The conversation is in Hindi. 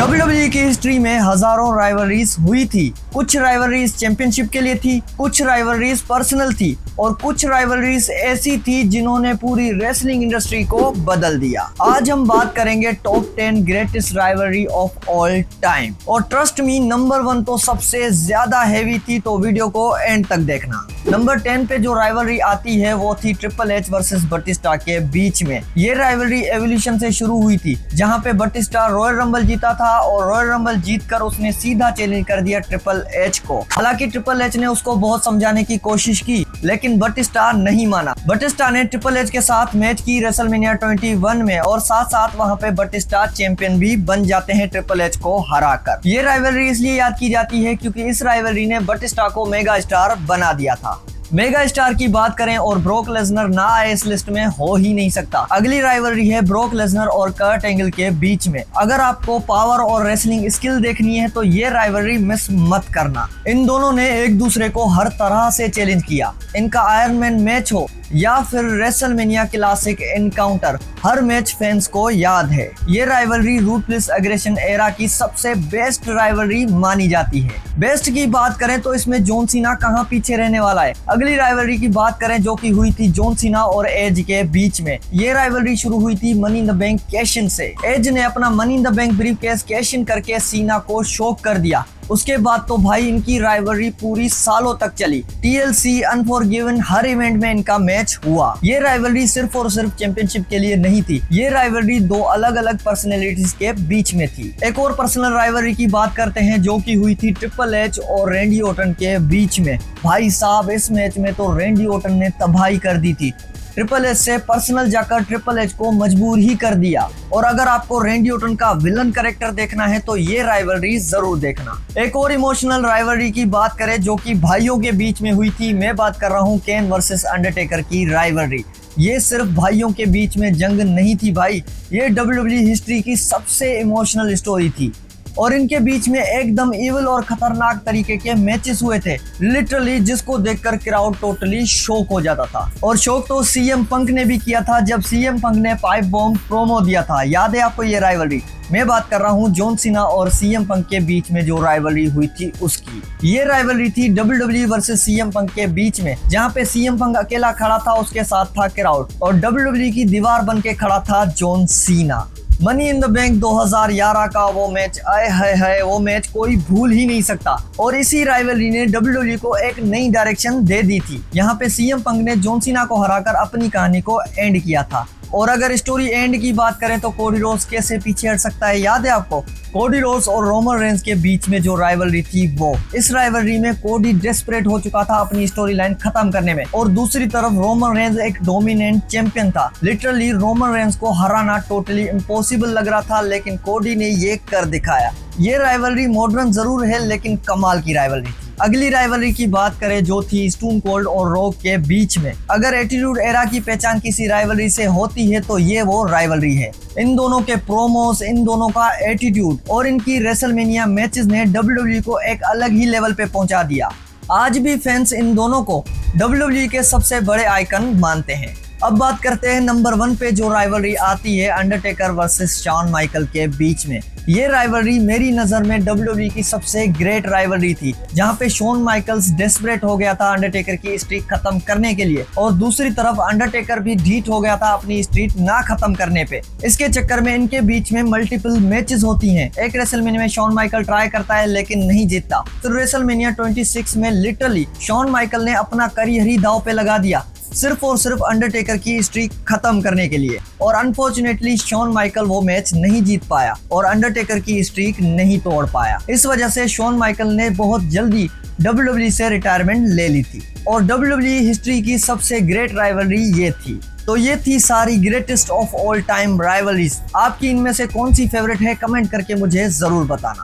WWE की हिस्ट्री में हजारों राइवलरीज हुई थी। कुछ राइवलरीज चैंपियनशिप के लिए थी, कुछ राइवलरीज पर्सनल थी और कुछ राइवलरीज ऐसी थी जिन्होंने पूरी रेसलिंग इंडस्ट्री को बदल दिया। आज हम बात करेंगे top 10 greatest rivalry of all time और ट्रस्ट मी नंबर 1 तो सबसे ज्यादा हैवी थी, तो वीडियो को एंड तक देखना। नंबर 10 पे जो राइवलरी आती है वो थी ट्रिपल एच वर्सेस बटिस्टा के बीच में। ये राइवलरी एवोल्यूशन से शुरू हुई थी, जहां पे बटिस्टा रॉयल रंबल जीता था और रॉयल रंबल जीतकर उसने सीधा चैलेंज कर दिया ट्रिपल एच को। हालांकि ट्रिपल एच ने उसको बहुत समझाने की कोशिश की, लेकिन बटिस्टा नहीं माना। बटिस्टा ने ट्रिपल एच के साथ मैच की रेसलमेनिया 21 में और साथ साथ वहां पे बटिस्टा चैंपियन भी बन जाते हैं ट्रिपल एच को हराकर। ये राइवलरी इसलिए याद की जाती है क्योंकि इस राइवलरी ने बटिस्टा को मेगा स्टार बना दिया था। मेगा स्टार की बात करें और ब्रोक लेसनर ना आए इस लिस्ट में हो ही नहीं सकता। अगली राइवलरी है ब्रोक लेसनर और कर्ट एंगल के बीच में। अगर आपको पावर और रेसलिंग स्किल देखनी है तो ये राइवलरी मिस मत करना। इन दोनों ने एक दूसरे को हर तरह से चैलेंज किया। इनका आयरन मैन मैच हो या फिर रेसलमेनिया क्लासिक एनकाउंटर, हर मैच फैंस को याद है। ये राइवलरी रूथलेस एग्रेशन एरा की सबसे बेस्ट राइवलरी मानी जाती है। बेस्ट की बात करें तो इसमें जॉन सीना कहां पीछे रहने वाला है। अगली राइवलरी की बात करें जो कि हुई थी जॉन सीना और एज के बीच में। ये राइवलरी शुरू हुई थी money in the bank cash in से। एज ने अपना money in the bank briefcase cash in करके सीना को शॉक कर दिया। उसके बाद तो भाई इनकी राइवलरी पूरी सालों तक चली। TLC अनफॉरगिवन हर इवेंट में इनका मैच हुआ। ये राइवलरी सिर्फ और सिर्फ चैंपियनशिप के लिए नहीं थी, ये राइवलरी दो अलग अलग पर्सनैलिटीज के बीच में थी। एक और पर्सनल राइवलरी की बात करते हैं जो कि हुई थी ट्रिपल एच और रैंडी ऑर्टन के बीच में। भाई साहब इस मैच में तो रैंडी ऑर्टन ने तबाही कर दी थी। ट्रिपल एच से पर्सनल जाकर ट्रिपल एच को मजबूर ही कर दिया। और अगर आपको रैंडी ऑर्टन का विलन कैरेक्टर देखना है तो ये राइवलरी जरूर देखना। एक और इमोशनल राइवलरी की बात करें जो कि भाइयों के बीच में हुई थी, मैं बात कर रहा हूँ केन वर्सेस अंडरटेकर की राइवलरी। ये सिर्फ भाइयों के बीच में जंग नहीं थी भाई, ये WWE हिस्ट्री की सबसे इमोशनल स्टोरी थी और इनके बीच में एकदम इविल और खतरनाक तरीके के मैचेस हुए थे लिटरली, जिसको देखकर क्राउड टोटली शॉक हो जाता था। और शॉक तो CM पंक ने भी किया था जब CM पंक ने पाइप बॉम्ब प्रोमो दिया था। याद है आपको ये राइवलरी? मैं बात कर रहा हूँ जॉन सीना और CM पंक के बीच में जो राइवलरी हुई थी उसकी। ये राइवलरी थी WWE वर्सेस CM पंक के बीच में, जहाँ पे CM पंक अकेला खड़ा था, उसके साथ था क्राउड और WWE की दीवार बन के खड़ा था John Cena. Money in the bank 2011 का वो मैच, आए है वो मैच कोई भूल ही नहीं सकता। और इसी राइवलरी ने WWE को एक नई डायरेक्शन दे दी थी। यहाँ पे CM पंक ने जॉन सीना को हराकर अपनी कहानी को एंड किया था। और अगर स्टोरी एंड की बात करें तो कोडी रोड्स कैसे पीछे हट सकता है? याद है आपको कोडी रोड्स और रोमन रेंस के बीच में जो राइवलरी थी वो। इस राइवलरी में कोडी डेस्परेट हो चुका था अपनी स्टोरी लाइन खत्म करने में और दूसरी तरफ रोमन रेंस एक डोमिनेंट चैंपियन था। लिटरली रोमन रेंस को हराना टोटली इम्पॉसिबल लग रहा था, लेकिन कोडी ने ये कर दिखाया। ये राइवलरी मॉडर्न जरूर है लेकिन कमाल की राइवलरी थी। अगली राइवलरी की बात करें जो थी स्टोन कोल्ड और रॉक के बीच में। अगर एटीट्यूड एरा की पहचान किसी राइवलरी से होती है तो ये वो राइवलरी है। इन दोनों के प्रोमोस, इन दोनों का एटीट्यूड और इनकी रेसलमेनिया मैचेस ने WWE को एक अलग ही लेवल पे पहुंचा दिया। आज भी फैंस इन दोनों को WWE के सबसे बड़े आइकन मानते हैं। अब बात करते हैं नंबर 1 पे जो राइवलरी आती है अंडरटेकर वर्सेस शॉन माइकल के बीच में। ये राइवलरी मेरी नजर में WWE की सबसे ग्रेट राइवलरी थी, जहाँ पे शॉन माइकल्स डेस्परेट हो गया था अंडरटेकर की स्ट्रीक खत्म करने के लिए और दूसरी तरफ अंडरटेकर भी ढीठ हो गया था अपनी स्ट्रीक ना खत्म करने पे। इसके चक्कर में इनके बीच में मल्टीपल मैचेस होती हैं। एक रेसलमेनिया में शॉन माइकल ट्राई करता है लेकिन नहीं जीतता। तो रेसलमेनिया 26 में लिटरली शॉन माइकल ने अपना करियर ही दांव पे लगा दिया सिर्फ और सिर्फ अंडरटेकर की स्ट्रीक खत्म करने के लिए। और अनफॉर्चुनेटली शॉन माइकल वो मैच नहीं जीत पाया और अंडरटेकर की स्ट्रीक नहीं तोड़ पाया। इस वजह से शॉन माइकल ने बहुत जल्दी WWE से रिटायरमेंट ले ली थी और WWE हिस्ट्री की सबसे ग्रेट राइवलरी ये थी। तो ये थी सारी greatest of all time rivalries. आपकी इनमें से कौन सी फेवरेट है कमेंट करके मुझे जरूर बताना।